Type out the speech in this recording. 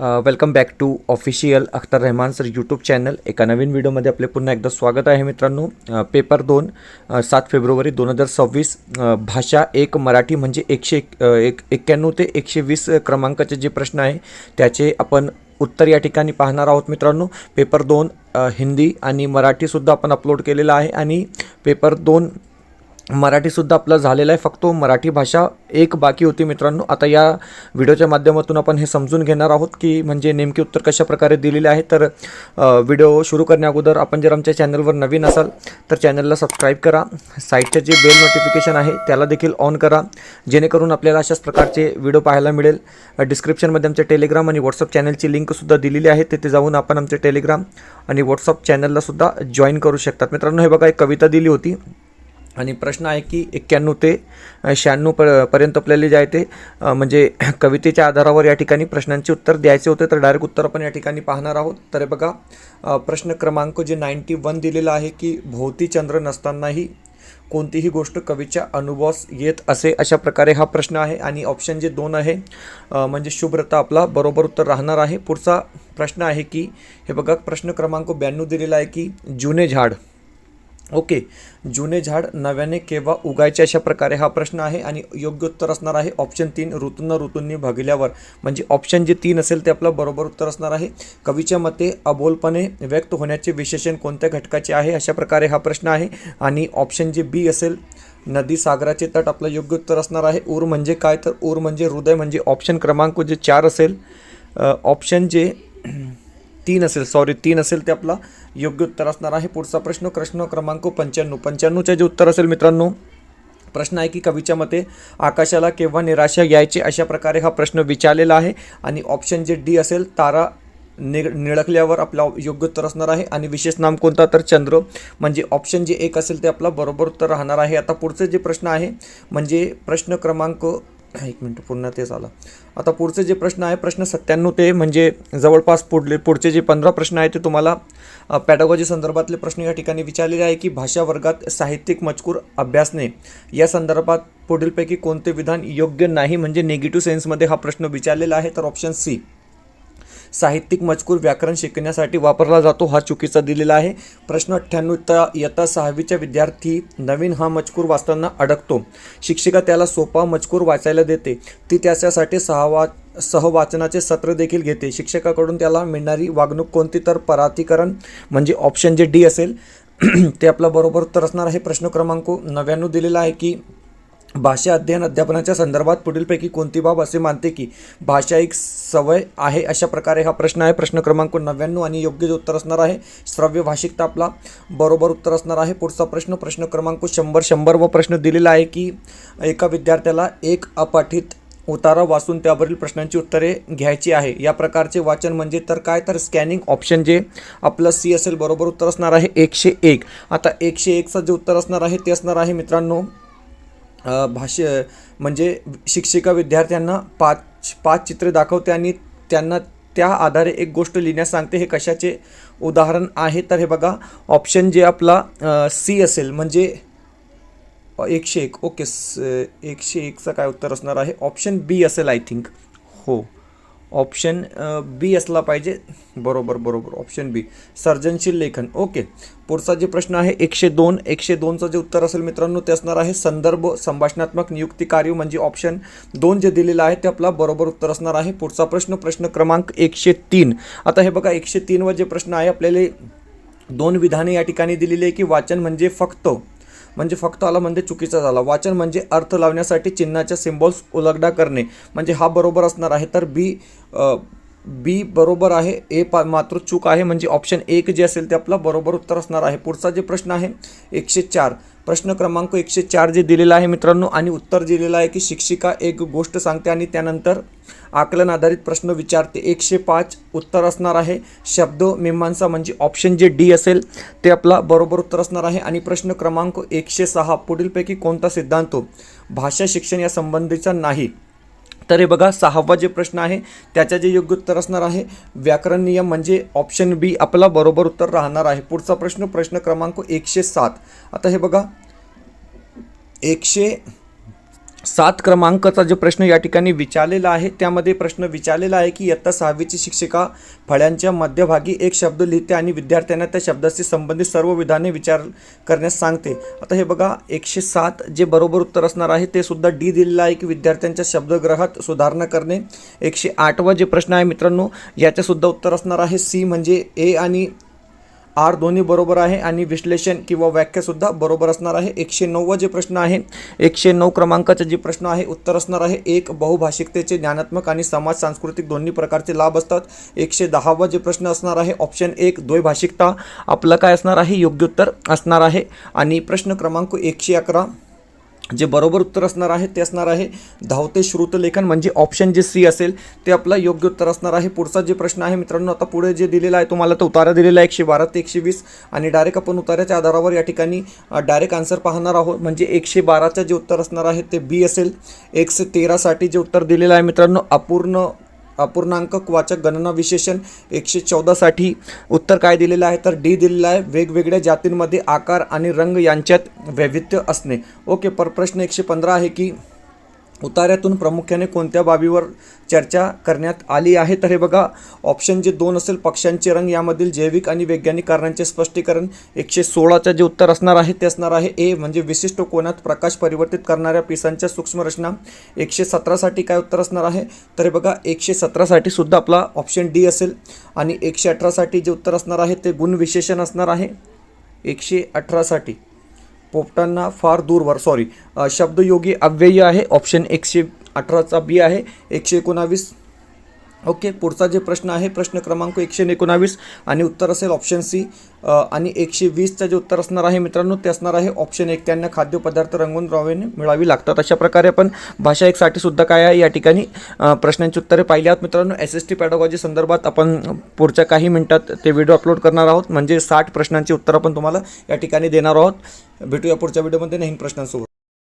Welcome back to official Akhtar Rahman sir YouTube channel. एका नवीन व्हिडिओमध्ये आपले पुन्हा एकदा स्वागत आहे मित्रांनो. पेपर 2 7 फेब्रुवारी 2026 भाषा 1 मराठी म्हणजे 191 ते 120 क्रमांकाचे जे प्रश्न आहे त्याचे आपण उत्तर या ठिकाणी पाहणार आहोत मित्रांनो. पेपर 2 हिंदी आणि मराठीसुद्धा आपण अपलोड केलेला आहे आणि पेपर 2 मराठीसुद्धा आपला झालेला आहे. फक्त मराठी भाषा 1 बाकी होती मित्रांनो. आता या व्हिडिओच्या माध्यमातून आपण हे समजून घेणार आहोत की म्हणजे नेमके उत्तर कशा प्रकारे दिलेले आहे. तर व्हिडिओ सुरू करण्याअगोदर आपण जर आमच्या चॅनलवर नवीन असाल तर चॅनलला सबस्क्राईब करा. साईडचे जे बेल नोटिफिकेशन आहे त्याला देखील ऑन करा, जेणेकरून आपल्याला अशाच प्रकारचे व्हिडिओ पाहायला मिळेल. डिस्क्रिप्शनमध्ये आमच्या टेलिग्राम आणि व्हॉट्सअप चॅनलची लिंकसुद्धा दिलेली आहे. तिथे जाऊन आपण आमच्या टेलिग्राम आणि व्हॉट्सअप चॅनललासुद्धा जॉईन करू शकतात. मित्रांनो, हे बघा, एक कविता दिली होती आणि प्रश्न आहे की 91 ते 96 पर्यंत आपल्याला जे आहे ते म्हणजे कवितेच्या आधारावर या ठिकाणी प्रश्नांचे उत्तर द्यायचे होते. तर डायरेक्ट उत्तर आपण या ठिकाणी पाहणार आहोत. तर बघा, प्रश्न क्रमांक जे 91 दिलेला आहे की भोवती चंद्र नसतानाही कोणतीही गोष्ट कवीच्या अनुभवास येत असे, अशा प्रकारे हा प्रश्न आहे. आणि ऑप्शन जे 2 आहे म्हणजे शुभ्रता आपला बरोबर उत्तर राहणार आहे. पुढचा प्रश्न आहे की हे बघा, प्रश्न क्रमांक 92 दिलेला आहे की जुने झाड, ओके, जुने झाड नव्याने केव्हा उगायचे, अशा प्रकारे हा प्रश्न आहे. आणि योग्य उत्तर असणार आहे ऑप्शन 3 ऋतूंनी भागल्यावर. म्हणजे ऑप्शन जे 3 असेल ते आपलं बरोबर उत्तर असणार आहे. कवीच्या मते अबोलपणे व्यक्त होण्याचे विशेषण कोणत्या घटकाचे आहे, अशा प्रकारे हा प्रश्न आहे. आणि ऑप्शन जे बी असेल नदी सागराचे तट, आपलं योग्य उत्तर असणार आहे. ऊर म्हणजे काय, तर ऊर म्हणजे हृदय. म्हणजे ऑप्शन क्रमांक जे 4 असेल, ऑप्शन जे 3 असेल ते आपला योग्य उत्तर असणार आहे. पुढचा प्रश्न क्रमांक 95चे जे उत्तर असेल मित्रांनो, प्रश्न आहे की कवीच्या मते आकाशाला केव्हा निराशा यायचे, अशा प्रकारे हा प्रश्न विचारलेला आहे. आणि ऑप्शन जे डी असेल तारा निळकल्यावर आपला योग्य उत्तर असणार आहे. आणि विशेष नाम कोणता, तर चंद्र. म्हणजे ऑप्शन जे 1 असेल ते आपला बरोबर उत्तर राहणार आहे. आता पुढचे जे प्रश्न आहे म्हणजे प्रश्न क्रमांक 1 मिनिट पूर्ण तेच आला. आता पुढचे जे प्रश्न आहे प्रश्न 97 ते म्हणजे जवळपास पुढचे जे 15 प्रश्न आहेत ते तुम्हाला पॅडागॉजी संदर्भातले प्रश्न या ठिकाणी विचारलेले आहे की भाषा वर्गात साहित्यिक मजकूर अभ्यासने या संदर्भात पुढीलपैकी कोणते विधान योग्य नाही. म्हणजे निगेटिव्ह सेन्समध्ये हा प्रश्न विचारलेला आहे. तर ऑप्शन सी, साहित्यिक मजकूर व्याकरण शिकण्यासाठी वापरला जातो, हा चुकीचा दिलेला आहे. प्रश्न 98 इयत्ता 6वीचा विद्यार्थी नवीन हा मजकूर वाचताना अडकतो. शिक्षिका त्याला सोपा मजकूर वाचायला देते. ती त्याच्यासाठी सहवाचनाचे सत्र देखील घेते. शिक्षकाकडून त्याला मिळणारी वागणूक कोणती, तर परातीकरण. म्हणजे ऑप्शन जे डी असेल ते आपलं बरोबर उत्तर असणार आहे. प्रश्न क्रमांक 99 दिलेला आहे की भाषा अध्ययन अध्यापनाच्या संदर्भात पुढीलपैकी कोणती बाब असे मानते की भाषा एक सवय आहे, अशा प्रकारे हा प्रश्न आहे. प्रश्न क्रमांक 99 आणि योग्य जे उत्तर असणार आहे श्रव्य भाषिकता आपला बरोबर उत्तर असणार आहे. पुढचा प्रश्न क्रमांक 100 व प्रश्न दिलेला आहे की एका विद्यार्थ्याला एक अपठित उतारा वाचून त्यावरील प्रश्नांची उत्तरे घ्यायची आहे. या प्रकारचे वाचन म्हणजे तर काय, तर स्कॅनिंग. ऑप्शन जे आपलं सी असेल बरोबर उत्तर असणार आहे 101. आता 101चं जे उत्तर असणार आहे ते असणार आहे मित्रांनो म्हणजे शिक्षिका विद्यार्थ्यांना पाच चित्रे दाखवते आणि त्यांना त्या आधारे एक गोष्ट लिहिण्यास सांगते. हे कशाचे उदाहरण आहे, तर हे बघा ऑप्शन जे आपला सी असेल म्हणजे 101. ओके, 101चं काय उत्तर असणार आहे, ऑप्शन बी असेल आय थिंक. हो, ऑप्शन बी असला पाहिजे. बरोबर ऑप्शन बी, सर्जनशील लेखन. ओके, पुढचा जे प्रश्न आहे 102चं जे उत्तर असेल मित्रांनो ते असणार आहे संदर्भ संभाषणात्मक नियुक्ती कार्य. म्हणजे ऑप्शन 2 जे दिलेलं आहे ते आपला बरोबर उत्तर असणार आहे. पुढचा प्रश्न क्रमांक 103. आता हे बघा 103 वर जे प्रश्न आहे आपल्याला 2 विधाने या ठिकाणी दिलेली आहे की वाचन म्हणजे फक्त आला म्हणजे चुकीचा झाला. वाचन म्हणजे अर्थ लावण्यासाठी चिन्हाच्या सिम्बॉल्स उलगडा करणे. म्हणजे हा बरोबर असणार आहे. तर बी बरोबर आहे, ए मात्र चूक आहे. म्हणजे ऑप्शन 1 जे असेल ते आपलं बरोबर उत्तर असणार आहे. पुढचा जे प्रश्न आहे 104. प्रश्न क्रमांक 104 जे दिलेला आहे मित्रांनो आणि उत्तर दिलेलं आहे की शिक्षिका एक गोष्ट सांगते आणि त्यानंतर आकलन आधारित प्रश्न विचारते. 105 उत्तर असणार आहे शब्द मीमांसा. म्हणजे ऑप्शन जे डी असेल ते आपला बरोबर उत्तर असणार आहे. आणि प्रश्न क्रमांक 106 पुढीलपैकी कोणता सिद्धांत भाषा शिक्षण या संबंधीचा नाही, तर हे बघा 6वा जे प्रश्न आहे त्याच्या जे योग्य उत्तर असणार आहे व्याकरण नियम. म्हणजे ऑप्शन बी आपला बरोबर उत्तर राहणार आहे. पुढचा प्रश्न क्रमांक 107. आता हे बघा 7 क्रमांकाचा जो प्रश्न या ठिकाणी विचारलेला आहे, त्यामध्ये प्रश्न विचारलेला आहे की इयत्ता 6वीची शिक्षिका फळ्यांच्या मध्यभागी एक शब्द लिहिते आणि विद्यार्थ्यांना त्या शब्दाशी संबंधित सर्व विधाने विचार करण्यास सांगते. आता हे बघा 107 जे बरोबर उत्तर असणार आहे ते सुद्धा डी दिलेलं आहे की विद्यार्थ्यांच्या शब्दग्रहात सुधारणा करणे. 108वा जे प्रश्न आहे मित्रांनो, याचे सुद्धा उत्तर असणार आहे सी म्हणजे ए आणि आर दोन्ही बरोबर आहे आणि विश्लेषण किंवा व्याख्यासुद्धा बरोबर असणार आहे. 109वा जे प्रश्न आहे, 109 क्रमांकाचे जे प्रश्न आहे उत्तर असणार आहे एक बहुभाषिकतेचे ज्ञानात्मक आणि समाज सांस्कृतिक दोन्ही प्रकारचे लाभ असतात. 110वा जे प्रश्न असणार आहे ऑप्शन 1 द्वैभाषिकता आपलं काय असणार आहे योग्य उत्तर असणार आहे. आणि प्रश्न क्रमांक 111 जे बरोबर उत्तर असणार आहे ते असणार आहे धावते श्रुतलेखन म्हणजे ऑप्शन जे सी असेल ते आपलं योग्य उत्तर असणार आहे. पुढचा जे प्रश्न आहे मित्रांनो, आता पुढे जे दिलेला आहे तुम्हाला तो उतारा दिलेला आहे 112 ते 120 आणि डायरेक्ट आपण उतार्याच्या आधारावर या ठिकाणी डायरेक्ट आन्सर पाहणार आहोत. म्हणजे 112चं जे उत्तर असणार आहे ते बी असेल. 113साठी जे उत्तर दिलेलं आहे मित्रांनो अपूर्णांक वाचक गणना विशेषण. 114साठी उत्तर काय दिलेलं आहे तर डी दिलेलं आहे वेगवेगळ्या जातींमध्ये आकार आणि रंग यांच्यात वैविध्य असणे. ओके. प्रश्न 115 आहे की उतार्यातून प्रामुख्याने कोणत्या बाबीवर चर्चा करण्यात आली आहे. तर हे बघा ऑप्शन जे 2 असेल पक्ष्यांचे रंग यामधील जैविक आणि वैज्ञानिक कारणांचे स्पष्टीकरण. 116चं जे उत्तर असणार आहे ते असणार आहे ए म्हणजे विशिष्ट कोनात प्रकाश परिवर्तित करणाऱ्या पिसांच्या सूक्ष्म रचना. 117साठी काय उत्तर असणार आहे तर हे बघा 117साठी सुद्धा आपला ऑप्शन डी असेल. आणि 118साठी जे उत्तर असणार आहे ते गुणविशेषण असणार आहे. 118साठी पोपटांना फार दूरवर शब्दयोगी अव्यय आहे ऑप्शन 118चा बी आहे. 119 ओके. पुढचा जे प्रश्न आहे प्रश्न क्रमांक 119 आणि उत्तर असेल ऑप्शन सी. आणि 120चं जे उत्तर असणार आहे मित्रांनो ते असणार आहे ऑप्शन 1 त्यांना खाद्यपदार्थ रंगवून द्रव्याने मिळावी लागतात. अशा प्रकारे आपण भाषा 1साठी सुद्धा काय आहे या ठिकाणी प्रश्नांची उत्तरे पाहिली आहेत मित्रांनो. SST पॅडागॉजी संदर्भात आपण पुढच्या काही मिनिटात ते व्हिडिओ अपलोड करणार आहोत. म्हणजे 60 प्रश्नांची उत्तर आपण तुम्हाला या ठिकाणी देणार आहोत. भेटूया पुढच्या व्हिडिओमध्ये नवीन प्रश्नांसोबत.